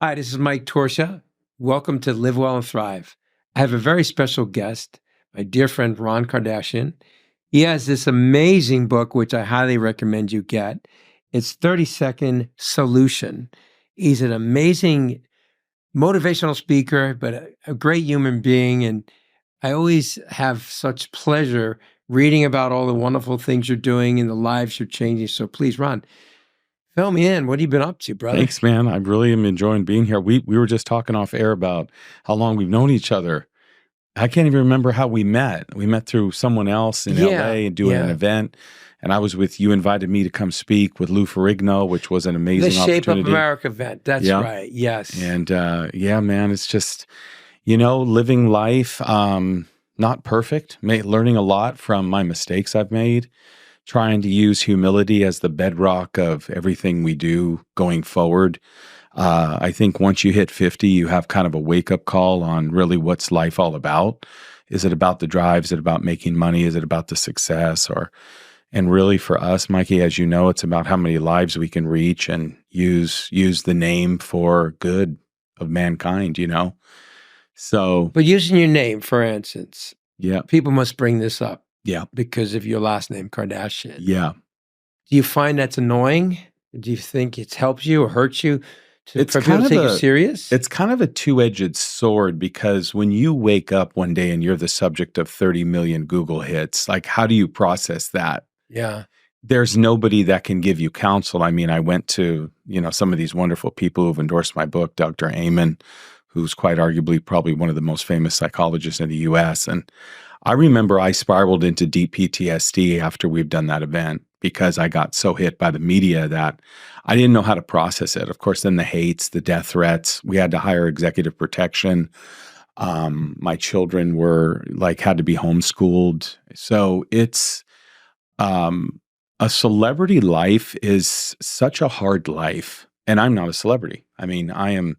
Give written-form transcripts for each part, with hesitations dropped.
Hi, this is Mike Torsha. Welcome to Live Well and Thrive. I have a very special guest, my dear friend Ron Kardashian. He has this amazing book, which I highly recommend you get. It's 30-Second Solution. He's an amazing motivational speaker, but a great human being. And I always have such pleasure reading about all the wonderful things you're doing and the lives you're changing. So please, Ron, fill me in. What have you been up to, brother? Thanks, man. I really am enjoying being here. We were just talking off air about how long we've known each other. I can't even remember how we met. We met through someone else in LA and doing an event. And I was with, you invited me to come speak with Lou Ferrigno, which was an amazing opportunity. The Shape of America event. That's right. Yes. And yeah, man, it's just, living life, not perfect, learning a lot from my mistakes I've made, trying to use humility as the bedrock of everything we do going forward. I think once you hit 50, you have kind of a wake-up call on really what's life all about. Is it about the drive? Is it about making money? Is it about the success? And really for us, Mikey, as you know, it's about how many lives we can reach and use the name for good of mankind, So, but using your name, for instance, yeah, people must bring this up. Yeah. Because of your last name, Kardashian. Yeah. Do you find that's annoying? Do you think it helps you or hurts you for people to take you serious? It's kind of a two-edged sword because when you wake up one day and you're the subject of 30 million Google hits, like how do you process that? Yeah. There's nobody that can give you counsel. I mean, I went to, some of these wonderful people who've endorsed my book, Dr. Amen, who's quite arguably probably one of the most famous psychologists in the US. And I remember I spiraled into deep PTSD after we've done that event because I got so hit by the media that I didn't know how to process it. Of course, then the hates, the death threats, we had to hire executive protection. My children had to be homeschooled. So it's, a celebrity life is such a hard life. And I'm not a celebrity. I mean, I am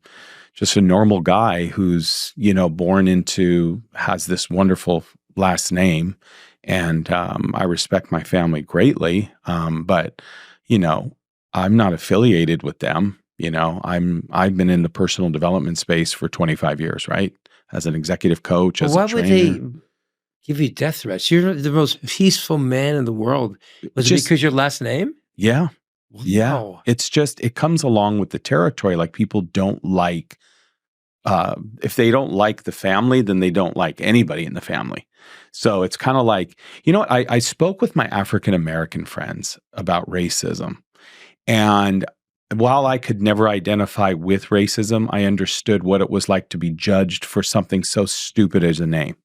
just a normal guy who's, has this wonderful last name. And I respect my family greatly. But, I'm not affiliated with them. I've been in the personal development space for 25 years, right? As an executive coach, as a trainer. Why would they give you death threats? You're the most peaceful man in the world. Was it because your last name? Yeah. Wow. Yeah. It's just, it comes along with the territory. Like people don't like, if they don't like the family, then they don't like anybody in the family. So it's kind of like, I spoke with my African-American friends about racism. And while I could never identify with racism, I understood what it was like to be judged for something so stupid as a name.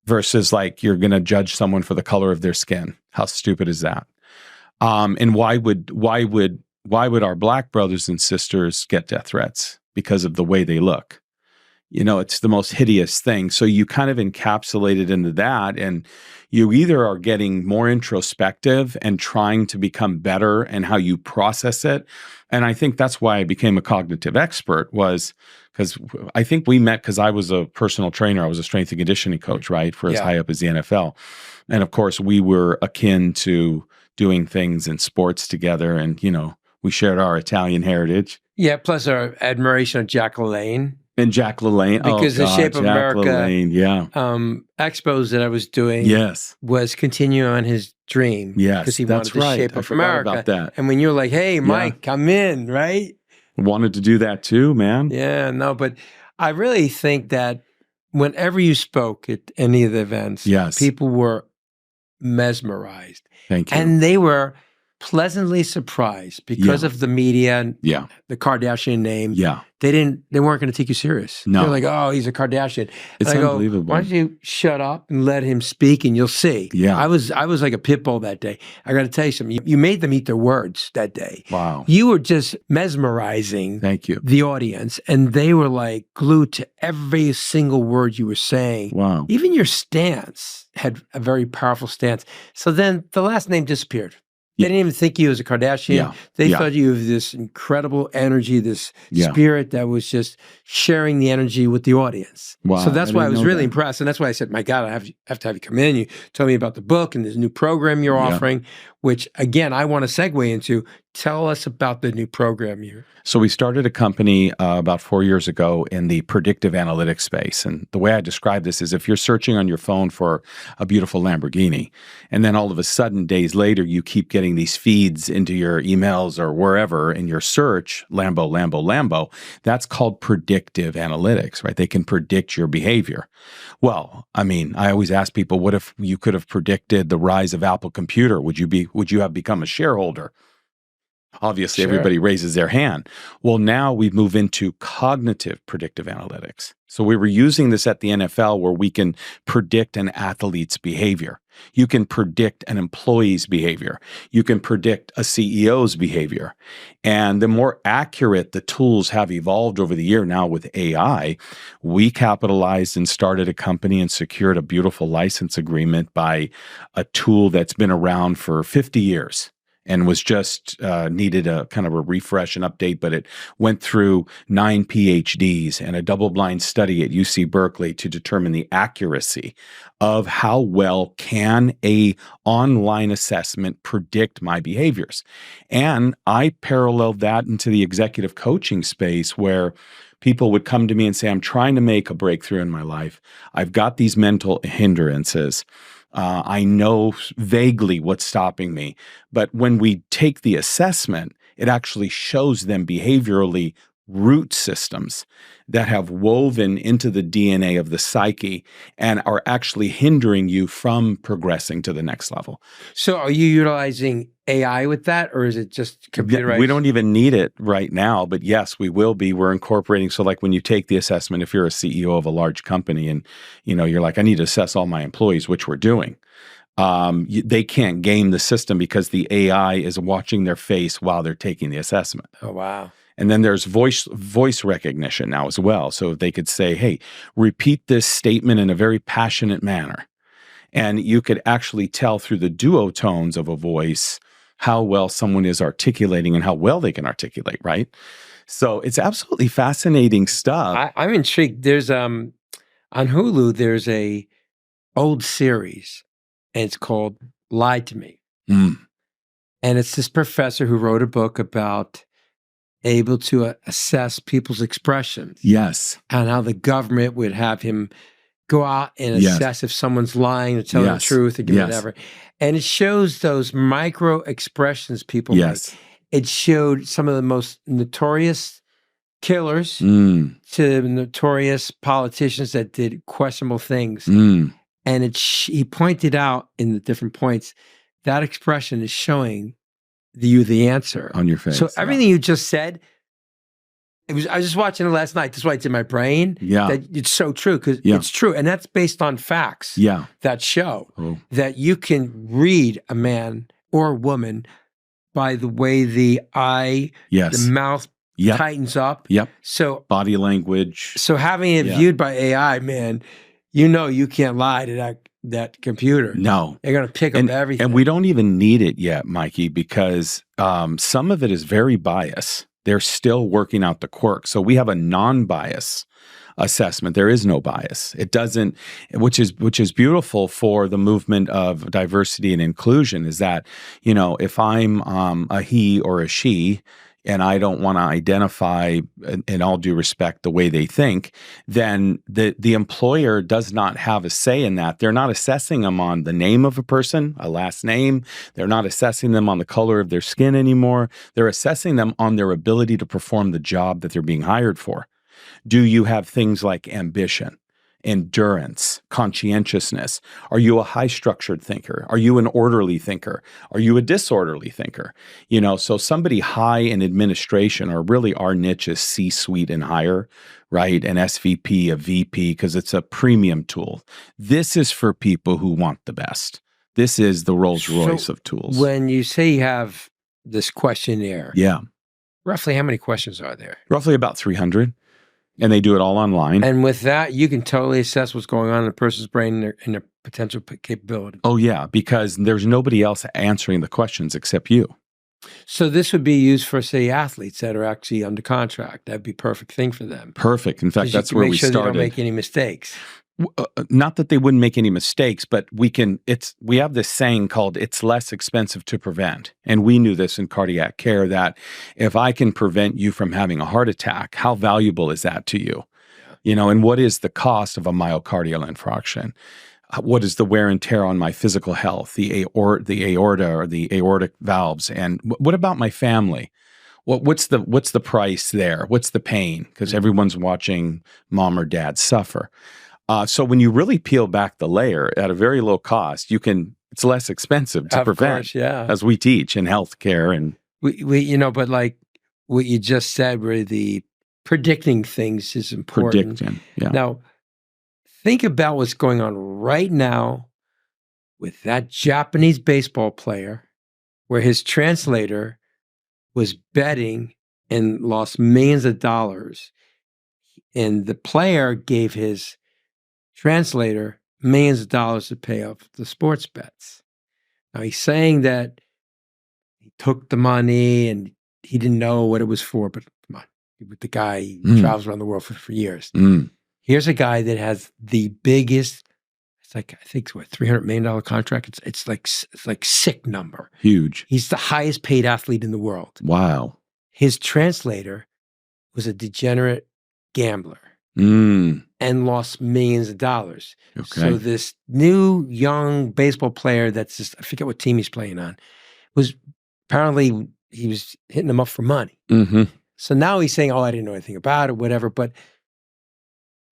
Versus like, you're going to judge someone for the color of their skin. How stupid is that? And why would our Black brothers and sisters get death threats? Because of the way they look. It's the most hideous thing. So you kind of encapsulate it into that, and you either are getting more introspective and trying to become better in how you process it. And I think that's why I became a cognitive expert, was because I think we met because I was a personal trainer. I was a strength and conditioning coach, right? For as high up as the NFL. And of course, we were akin to doing things in sports together. And, we shared our Italian heritage. Yeah, plus our admiration of Jack LaLanne. And Jack LaLanne. Because the Shape of Jack America expos that I was doing was continuing on his dream. Yes, because he wanted the Shape of America. About that. And when you're like, hey, Mike, come in, right? Wanted to do that too, man. Yeah, no, but I really think that whenever you spoke at any of the events, people were mesmerized. Thank you. And they were pleasantly surprised because of the media and the Kardashian name. Yeah. They weren't going to take you serious. No. They're like, oh, he's a Kardashian. It's unbelievable. Why don't you shut up and let him speak and you'll see. Yeah. I was like a pit bull that day. I got to tell you something. You made them eat their words that day. Wow. You were just mesmerizing the audience, and they were like glued to every single word you were saying. Wow. Even your stance had a very powerful stance. So then the last name disappeared. They didn't even think you was a Kardashian. They thought you of this incredible energy, this spirit that was just sharing the energy with the audience. Wow. So that's why I was really impressed. And that's why I said, my God, I have to have you come in. You told me about the book and this new program you're offering. which again, I want to segue into. Tell us about the new program here. So we started a company about 4 years ago in the predictive analytics space. And the way I describe this is if you're searching on your phone for a beautiful Lamborghini, and then all of a sudden, days later, you keep getting these feeds into your emails or wherever in your search, Lambo, Lambo, Lambo, that's called predictive analytics, right? They can predict your behavior. Well, I mean, I always ask people, what if you could have predicted the rise of Apple Computer? Would you have become a shareholder? Obviously, Sure. Everybody raises their hand. Well, now we move into cognitive predictive analytics. So we were using this at the NFL where we can predict an athlete's behavior. You can predict an employee's behavior. You can predict a CEO's behavior. And the more accurate the tools have evolved over the year now with AI, we capitalized and started a company and secured a beautiful license agreement by a tool that's been around for 50 years. And was just needed a kind of a refresh and update, but it went through 9 PhDs and a double-blind study at UC Berkeley to determine the accuracy of how well can a online assessment predict my behaviors. And I paralleled that into the executive coaching space where people would come to me and say, I'm trying to make a breakthrough in my life. I've got these mental hindrances. I know vaguely what's stopping me, but when we take the assessment, it actually shows them behaviorally root systems that have woven into the DNA of the psyche and are actually hindering you from progressing to the next level. So are you utilizing AI with that, or is it just computerized? We don't even need it right now, but yes, we will be. We're incorporating. So like when you take the assessment, if you're a CEO of a large company and you're like, I need to assess all my employees, which we're doing. They can't game the system because the AI is watching their face while they're taking the assessment. Oh, wow. And then there's voice recognition now as well. So they could say, hey, repeat this statement in a very passionate manner. And you could actually tell through the duotones of a voice how well someone is articulating and how well they can articulate, right? So it's absolutely fascinating stuff. I'm intrigued. There's on Hulu, there's a old series, and it's called Lie to Me. Mm. And it's this professor who wrote a book about able to assess people's expressions. Yes. And how the government would have him go out and Yes. assess if someone's lying or telling the Yes. truth or Yes. whatever. And it shows those micro expressions people Yes. make. It showed some of the most notorious killers Mm. to notorious politicians that did questionable things. Mm. And he pointed out in the different points, that expression is showing you the answer. On your face. So everything you just said, I was just watching it last night. That's why it's in my brain. Yeah. That it's so true because Yeah. it's true. And that's based on facts Yeah. that show Oh. that you can read a man or a woman by the way the eye, Yes. the mouth Yep. tightens up. Yep. So Body language. having it Yeah. viewed by AI, man, you can't lie to that computer. No. They're going to pick up everything. And we don't even need it yet, Mikey, because some of it is very biased. They're still working out the quirks. So we have a non-bias assessment. There is no bias. It doesn't, which is beautiful for the movement of diversity and inclusion, is that, if I'm a he or a she, and I don't want to identify, in all due respect, the way they think, then the employer does not have a say in that. They're not assessing them on the name of a person, a last name. They're not assessing them on the color of their skin anymore. They're assessing them on their ability to perform the job that they're being hired for. Do you have things like ambition, endurance, conscientiousness? Are you a high-structured thinker? Are you an orderly thinker? Are you a disorderly thinker? So somebody high in administration, or really our niche is C-suite and higher, right? An SVP, a VP, because it's a premium tool. This is for people who want the best. This is the RollsRoyce of tools. When you say you have this questionnaire, Yeah. roughly how many questions are there? Roughly about 300. And they do it all online. And with that, you can totally assess what's going on in a person's brain and their potential capability. Oh, yeah, because there's nobody else answering the questions except you. So this would be used for, say, athletes that are actually under contract. That'd be a perfect thing for them. Perfect. In fact, 'Cause you that's can where make we sure started. They don't make any mistakes. Not that they wouldn't make any mistakes, but we have this saying called "it's less expensive to prevent," and we knew this in cardiac care, that if I can prevent you from having a heart attack, how valuable is that to you? And what is the cost of a myocardial infarction? What is the wear and tear on my physical health, the aorta or the aortic valves? And what about my family? What's the price there? What's the pain? Because everyone's watching mom or dad suffer. So when you really peel back the layer at a very low cost, it's less expensive to prevent, course, yeah. as we teach in healthcare. And but like what you just said, where the predicting things is important. predicting, yeah. Now, think about what's going on right now with that Japanese baseball player, where his translator was betting and lost millions of dollars. And the player gave his translator millions of dollars to pay off the sports bets. Now, he's saying that he took the money and he didn't know what it was for, but come on, the guy he travels around the world for years. Here's a guy that has the biggest, it's like, I think, what, $300 million contract. It's like sick number. Huge. He's the highest paid athlete in the world. Wow. His translator was a degenerate gambler and lost millions of dollars. Okay. So this new young baseball player that's just, I forget what team he's playing on, was apparently he was hitting him up for money. So now he's saying, oh, I didn't know anything about it, whatever. But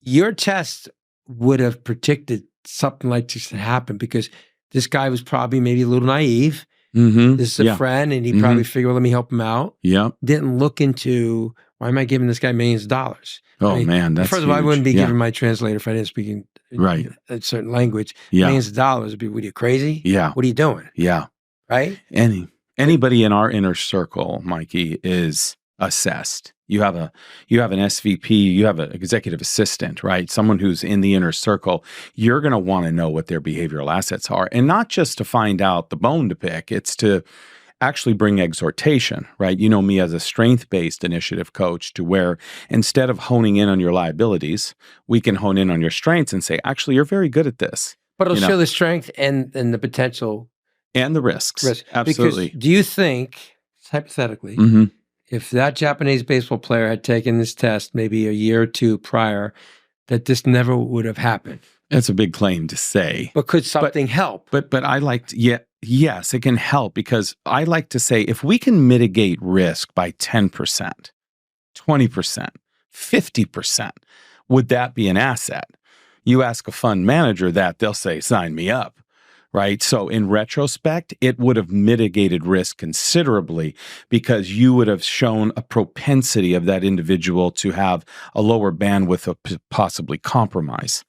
your test would have predicted something like this to happen, because this guy was probably maybe a little naive. This is a friend, and he probably figured, well, let me help him out. Yeah. Didn't look into, why am I giving this guy millions of dollars? Oh, man, that's first of all, I huge. wouldn't be giving my translator if I didn't speak in a certain language. Millions of dollars would be, what are you, crazy? Yeah. What are you doing? Yeah. Right? Anybody in our inner circle, Mikey, is assessed. You have an SVP, you have an executive assistant, right? Someone who's in the inner circle. You're going to want to know what their behavioral assets are, and not just to find out the bone to pick. It's to actually bring exhortation, right? You know me as a strength-based initiative coach, to where instead of honing in on your liabilities, we can hone in on your strengths and say, actually, you're very good at this. But it'll show the strength and the potential. And the risks. Absolutely. Because do you think, hypothetically, if that Japanese baseball player had taken this test maybe a year or two prior, that this never would have happened? That's a big claim to say. But could something help? But I like to, yes, it can help, because I like to say, if we can mitigate risk by 10%, 20%, 50%, would that be an asset? You ask a fund manager that, they'll say, sign me up. Right. So in retrospect, it would have mitigated risk considerably, because you would have shown a propensity of that individual to have a lower bandwidth of possibly compromise,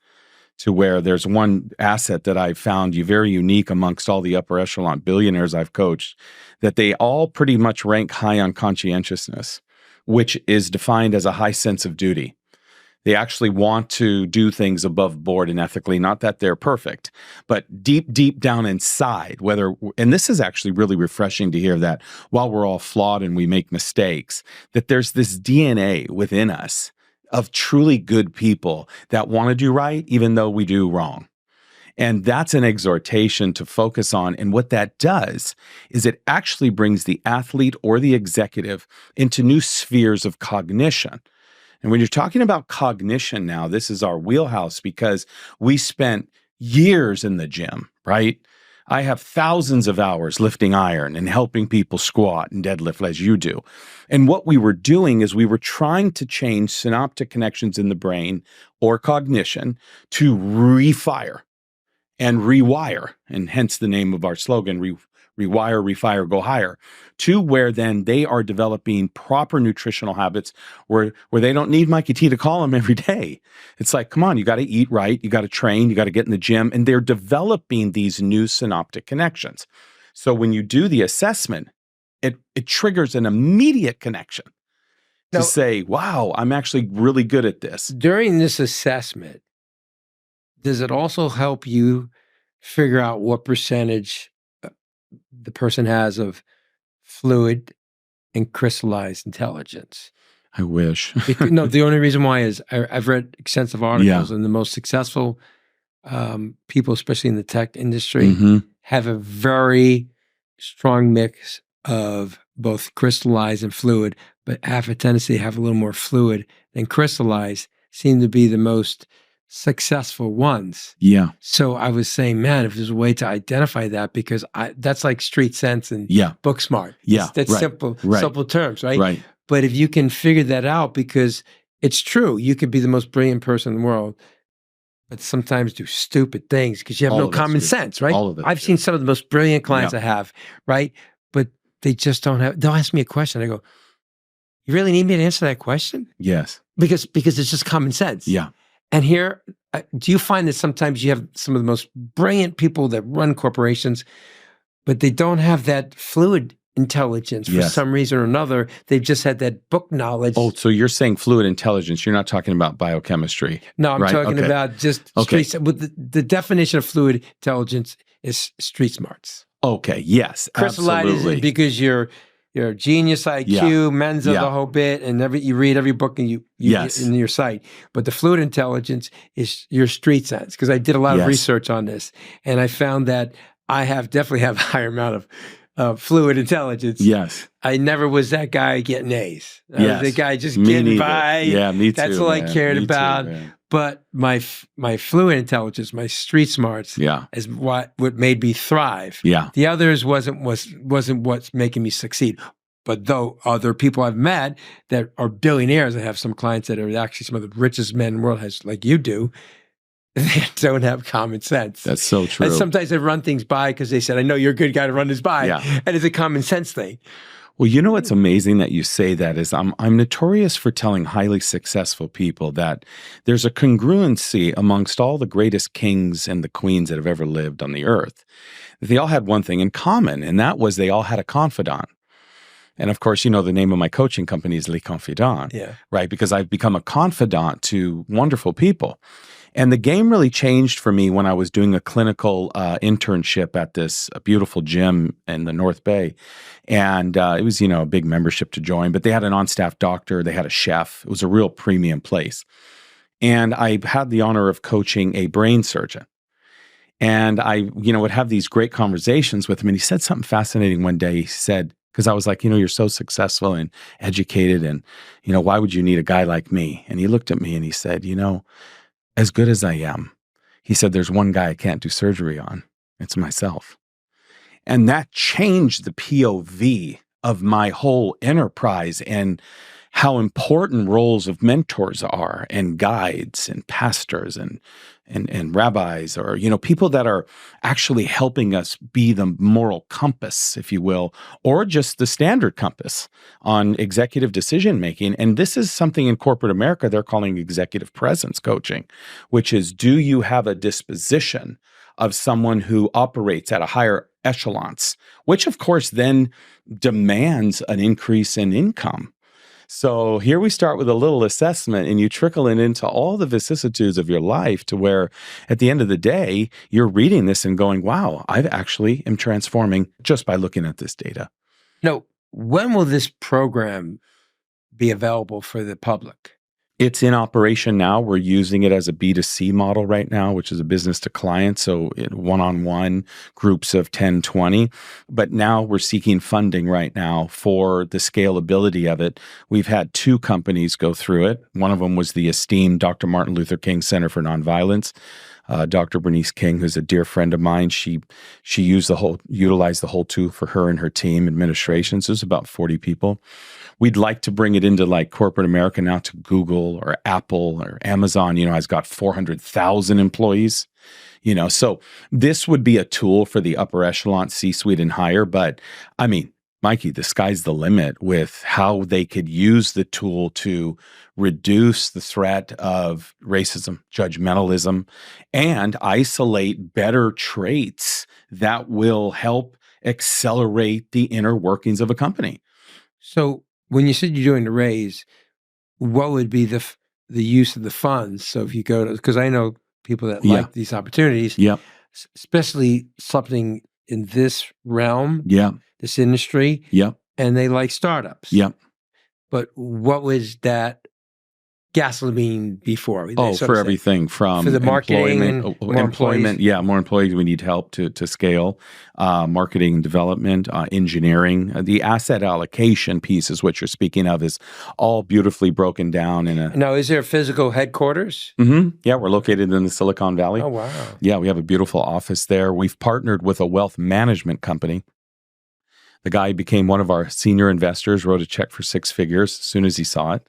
to where there's one asset that I've found very unique amongst all the upper echelon billionaires I've coached, that they all pretty much rank high on conscientiousness, which is defined as a high sense of duty. They actually want to do things above board and ethically, not that they're perfect, but deep, deep down inside, and this is actually really refreshing to hear, that while we're all flawed and we make mistakes, that there's this DNA within us of truly good people that want to do right, even though we do wrong. And that's an exhortation to focus on. And what that does is it actually brings the athlete or the executive into new spheres of cognition. And when you're talking about cognition now, this is our wheelhouse, because we spent years in the gym, right? I have thousands of hours lifting iron and helping people squat and deadlift as you do. And what we were doing is we were trying to change synaptic connections in the brain, or cognition, to refire and rewire, and hence the name of our slogan, rewire, refire, go higher, to where then they are developing proper nutritional habits where they don't need Mikey T to call them every day. It's like, come on, you got to eat right, you got to train, you got to get in the gym, and they're developing these new synaptic connections. So when you do the assessment, it triggers an immediate connection to say, wow, I'm actually really good at this. During this assessment, does it also help you figure out what percentage the person has of fluid and crystallized intelligence? I wish. No, the only reason why is I've read extensive articles, and the most successful people, especially in the tech industry, have a very strong mix of both crystallized and fluid, but have a tendency to have a little more fluid than crystallized, seem to be the most successful ones. Yeah. So I was saying, man, if there's a way to identify that, because that's like street sense and book smart. Yeah. That's simple terms, right? Right. But if you can figure that out, because it's true, you could be the most brilliant person in the world, but sometimes do stupid things because you have no common sense, right? All of it. I've seen some of the most brilliant clients I have, right? But they just don't have, they'll ask me a question. I go, you really need me to answer that question? Yes. Because it's just common sense. Yeah. And here, do you find that sometimes you have some of the most brilliant people that run corporations, but they don't have that fluid intelligence for some reason or another? They've just had that book knowledge. Oh, so you're saying fluid intelligence. You're not talking about biochemistry. No, I'm talking about just street. The definition of fluid intelligence is street smarts. Okay. Yes. Crystallized is because you're genius IQ, Mensa, the whole bit, and you read every book and you in your site. But the fluid intelligence is your street sense, because I did a lot of research on this, and I found that I definitely have a higher amount of fluid intelligence. Yes. I never was that guy getting A's. I was the guy just getting by. Yeah, me too. That's all I cared about. But my fluid intelligence, my street smarts, is what made me thrive. Yeah. The others wasn't what's making me succeed. But though other people I've met that are billionaires, I have some clients that are actually some of the richest men in the world, like you do, they don't have common sense. That's so true. And sometimes they run things by because they said, I know you're a good guy to run this by. Yeah. And it's a common sense thing. Well, you know what's amazing that you say that is I'm notorious for telling highly successful people that there's a congruency amongst all the greatest kings and the queens that have ever lived on the earth. They all had one thing in common, and that was they all had a confidant. And of course, you know, the name of my coaching company is Les Confidants, right? Because I've become a confidant to wonderful people. And the game really changed for me when I was doing a clinical internship at this beautiful gym in the North Bay. And it was, a big membership to join, but they had an on-staff doctor, they had a chef. It was a real premium place. And I had the honor of coaching a brain surgeon. And I, would have these great conversations with him. And he said something fascinating one day. He said, because I was like, you're so successful and educated, and, why would you need a guy like me? And he looked at me and he said, as good as I am, he said, there's one guy I can't do surgery on. It's myself. And that changed the POV of my whole enterprise and how important roles of mentors are, and guides and pastors and rabbis, or, people that are actually helping us be the moral compass, if you will, or just the standard compass on executive decision making. And this is something in corporate America they're calling executive presence coaching, which is, do you have a disposition of someone who operates at a higher echelons, which of course then demands an increase in income. So here we start with a little assessment, and you trickle it into all the vicissitudes of your life, to where at the end of the day, you're reading this and going, wow, I actually am transforming just by looking at this data. Now, when will this program be available for the public? It's in operation now. We're using it as a B2C model right now, which is a business to client. So one-on-one groups of 10, 20. But now we're seeking funding right now for the scalability of it. We've had 2 companies go through it. One of them was the esteemed Dr. Martin Luther King Center for Nonviolence. Dr. Bernice King, who's a dear friend of mine, she utilized the whole tool for her and her team administration. So it was about 40 people. We'd like to bring it into like corporate America now, to Google or Apple or Amazon, has got 400,000 employees, so this would be a tool for the upper echelon, C-suite and higher. But I mean, Mikey, the sky's the limit with how they could use the tool to reduce the threat of racism, judgmentalism, and isolate better traits that will help accelerate the inner workings of a company. So when you said you're doing the raise, what would be the use of the funds? So if you go to, because I know people that like these opportunities, especially something in this realm, this industry, and they like startups. But what was that gasoline before? Oh, So for to say, everything from for the marketing employment, and more employees. Yeah, more employees. We need help to scale. Marketing and development, engineering. The asset allocation piece is what you're speaking of. Is all beautifully broken down in a. Now, is there a physical headquarters? Yeah, we're located in the Silicon Valley. Oh, wow. Yeah, we have a beautiful office there. We've partnered with a wealth management company. The guy became one of our senior investors, wrote a check for 6 figures as soon as he saw it.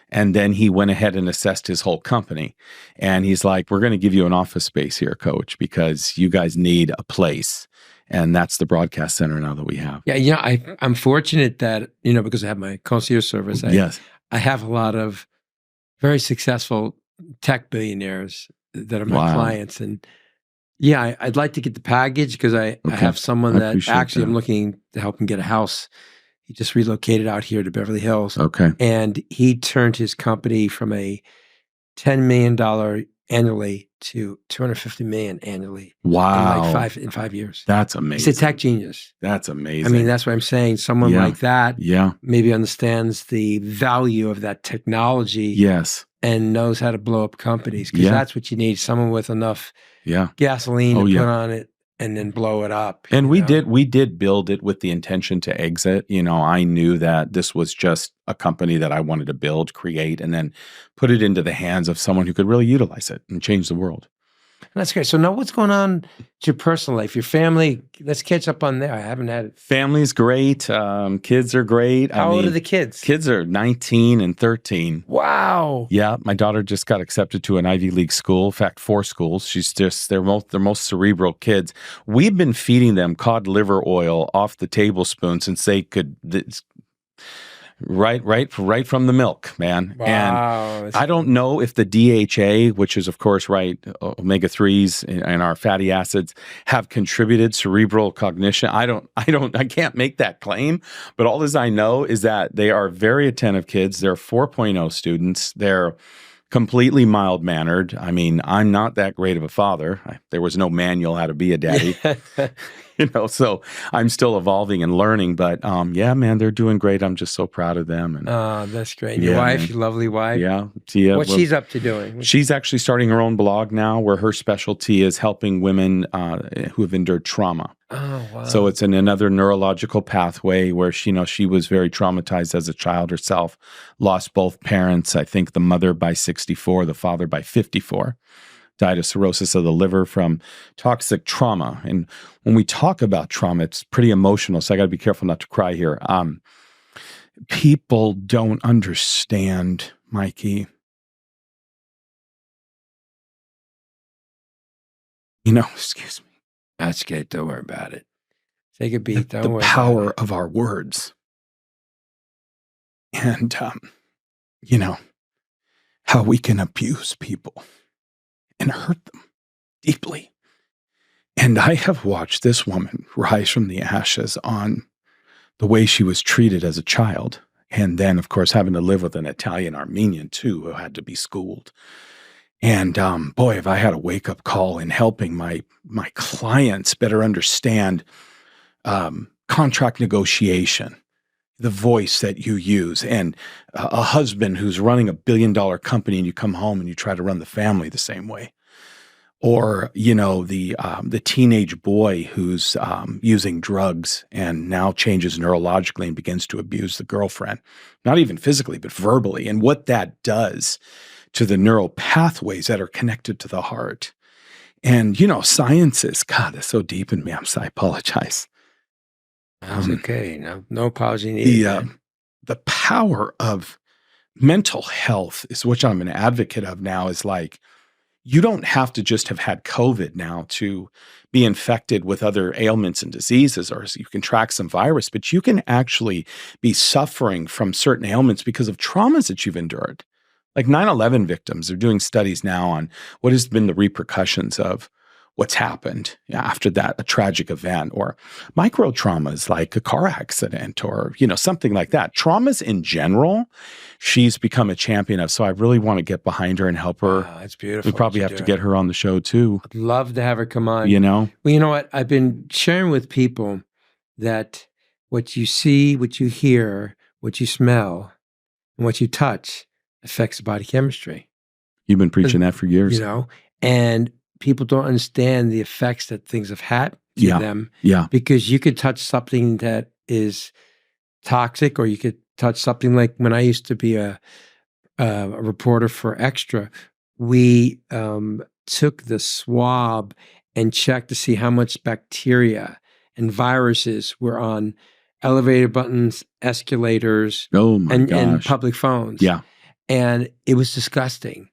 And then he went ahead and assessed his whole company. And he's like, we're going to give you an office space here, coach, because you guys need a place. And that's the broadcast center now that we have. Yeah, I'm fortunate that, because I have my concierge service, Yes. I have a lot of very successful tech billionaires that are my Wow. clients. And yeah, I'd like to get the package because I have someone that actually I'm looking to help him get a house. He just relocated out here to Beverly Hills. Okay. And he turned his company from a $10 million annually to $250 million annually. Wow. In 5 years. That's amazing. He's a tech genius. That's amazing. I mean, that's what I'm saying. Someone like that maybe understands the value of that technology. Yes. And knows how to blow up companies because that's what you need. Someone with enough gasoline to put on it and then blow it up. And we did build it with the intention to exit. I knew that this was just a company that I wanted to build, create, and then put it into the hands of someone who could really utilize it and change the world. That's great. So now what's going on with your personal life, your family? Let's catch up on there. I haven't had it. Family's great. Kids are great. How old are the kids? Kids are 19 and 13. Wow. Yeah. My daughter just got accepted to an Ivy League school. In fact, 4 schools. They're most cerebral kids. We've been feeding them cod liver oil off the tablespoon since they could right from the milk, man. Wow. And I don't know if the DHA, which is of course omega-3s and our fatty acids, have contributed cerebral cognition. I can't make that claim, but all as I know is that they are very attentive kids. They're 4.0 students. They're completely mild-mannered. I mean, I'm not that great of a father. There was no manual how to be a daddy. So I'm still evolving and learning, but yeah, man, they're doing great. I'm just so proud of them. And, that's great. Your wife, man. your lovely wife. Yeah. Tia. What she's up to doing? She's actually starting her own blog now where her specialty is helping women who have endured trauma. Oh, wow. So it's in another neurological pathway where she was very traumatized as a child herself, lost both parents, I think the mother by 64, the father by 54. Died of cirrhosis of the liver from toxic trauma. And when we talk about trauma, it's pretty emotional, so I got to be careful not to cry here. People don't understand, Mikey. Excuse me. That's good. Don't worry about it. Take a beat. Don't worry. The power of our words. And, how we can abuse people and hurt them deeply. And I have watched this woman rise from the ashes on the way she was treated as a child. And then, of course, having to live with an Italian Armenian, too, who had to be schooled. And boy, have I had a wake-up call in helping my clients better understand contract negotiation, the voice that you use, and a husband who's running $1 billion company and you come home and you try to run the family the same way. Or, the teenage boy who's using drugs and now changes neurologically and begins to abuse the girlfriend, not even physically, but verbally, and what that does to the neural pathways that are connected to the heart. And, science is, God, that's so deep in me. I apologize. That's okay. No apology needed. The power of mental health is what I'm an advocate of now is like, you don't have to just have had COVID now to be infected with other ailments and diseases, or you can track some virus, but you can actually be suffering from certain ailments because of traumas that you've endured. Like 9/11 victims are doing studies now on what has been the repercussions of what's happened after that, a tragic event, or micro traumas like a car accident or, something like that. Traumas in general, she's become a champion of. So I really want to get behind her and help her. Wow, that's beautiful. We probably have to get her on the show too. I'd love to have her come on. Well, you know what? I've been sharing with people that what you see, what you hear, what you smell and what you touch affects the body chemistry. You've been preaching that for years. You know, and people don't understand the effects that things have had to them. Yeah. Because you could touch something that is toxic, or you could touch something like when I used to be a reporter for Extra, we took the swab and checked to see how much bacteria and viruses were on elevator buttons, escalators, and public phones. Yeah. And it was disgusting.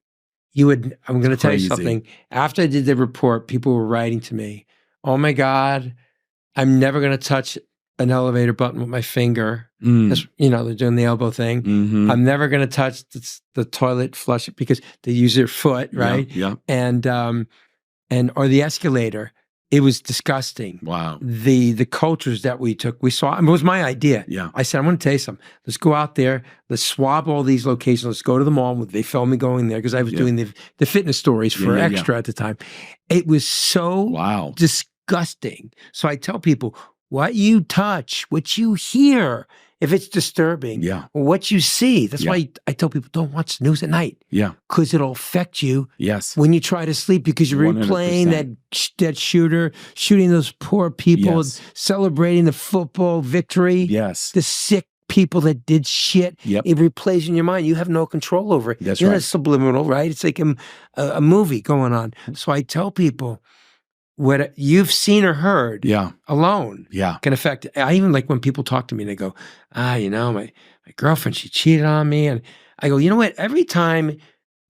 I'm going to tell you something. After I did the report, people were writing to me, "Oh my God, I'm never going to touch an elevator button with my finger." They're doing the elbow thing. Mm-hmm. I'm never going to touch the toilet flush because they use their foot, right? Yeah. And or the escalator. It was disgusting. Wow. The cultures that we took, we saw. It was my idea. Yeah. I said, I'm going to tell you something. Let's go out there. Let's swab all these locations. Let's go to the mall. They filmed me going there because I was doing the fitness stories for Extra at the time. It was so disgusting. So I tell people, what you touch, what you hear, if it's disturbing, or what you see. That's why I tell people, don't watch the news at night. Yeah. Because it'll affect you when you try to sleep, because you're 100%. replaying that shooter, shooting those poor people, celebrating the football victory. Yes. The sick people that did shit. Yep. It replays in your mind. You have no control over it. That's You're right. not subliminal, right? It's like a movie going on. So I tell people, what you've seen or heard alone can affect. I even like when people talk to me and they go, my girlfriend, she cheated on me. And I go, you know what? Every time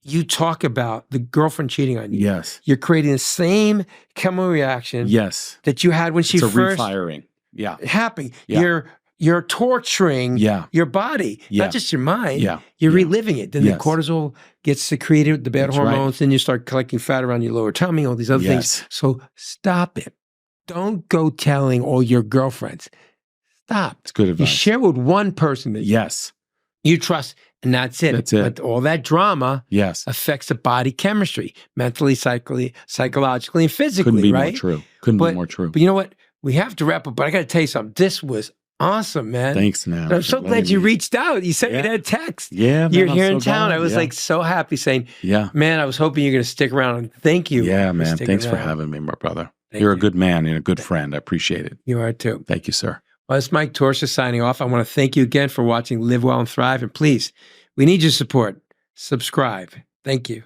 you talk about the girlfriend cheating on you, you're creating the same chemical reaction that you had when she first refiring. happened. You're torturing your body, not just your mind. You're reliving it. Then the cortisol gets secreted, the bad hormones, then you start collecting fat around your lower tummy, all these other things. So stop it. Don't go telling all your girlfriends. Stop. It's good advice. You share with one person that you trust, and that's it. That's it. But all that drama affects the body chemistry, mentally, psychologically, and physically, Couldn't be right? more true. Couldn't be more true. But you know what? We have to wrap up, but I got to tell you something. This was awesome, man. Thanks, man. I'm so glad you reached out. You sent me that text. Yeah, man, you're here in so town. glad. I was like so happy saying, man, I was hoping you're going to stick around. And thank you. Yeah, man. Thanks for having me, my brother. You're a good man and a good friend. I appreciate it. You are too. Thank you, sir. Well, it's Mike Torsia signing off. I want to thank you again for watching Live Well and Thrive. And please, we need your support. Subscribe. Thank you.